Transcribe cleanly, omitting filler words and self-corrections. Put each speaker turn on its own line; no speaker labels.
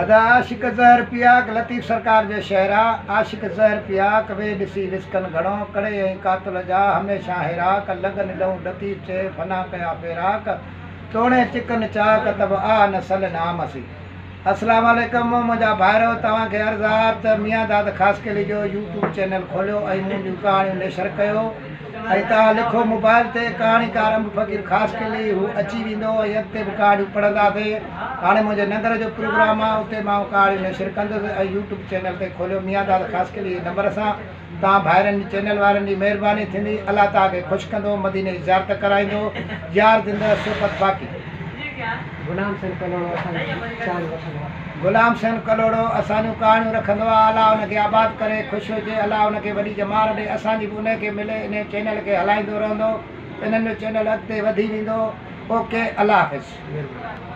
अदा आशिक ज़हर पिया लतीफ़ सरकार जो शहर आशिक ज़हर पिया कवे ॾिसी विस्कन घणो कड़े ऐं कातल जा हमेशा हेराक लगन ॾऊं लतीफ़ चे फना कया पेराक तोड़े चिकन चाक तब आ नसल नामसी। अस्सलाम वालेकुम मुंहिंजा भाइरो तव्हांखे अर्ज़ात मियाँ दाद ख़ासकेली जो यूट्यूब चैनल खोलियो ऐं मुंहिंजूं कहाणियूं नशर कयो ऐं तव्हां लिखो मोबाइल ते कहाणीकार अंब फ़कीर ख़ासकेली हू अची वेंदो ऐं अॻिते बि कहाणियूं पढ़ंदासीं। हाणे मुंहिंजे नंगर जो प्रोग्राम आहे उते मां कहाणियूं नशर कंदुसि ऐं यूट्यूब चैनल ते खोलियो मियाँ दाद ख़ासकेली नंबर सां तव्हां भाइरनि जी चैनल वारनि जी महिरबानी थींदी। अलाह तव्हांखे ख़ुशि कंदो मदीने जी ज़ियारत कराईंदो यार ज़िंदह सोबत बाक़ी। गुलाम सेन कलोड़ो असांजूं कहाणियूं रखंदो आहे। अलाह हुनखे आबाद करे ख़ुशि हुजे अलाह हुनखे वॾी जमार ॾे असांजी बि उनखे मिले इन चैनल खे हलाईंदो रहंदो इन्हनि जो चैनल अॻिते वधी वेंदो। ओके अलाह हाफ़िज़।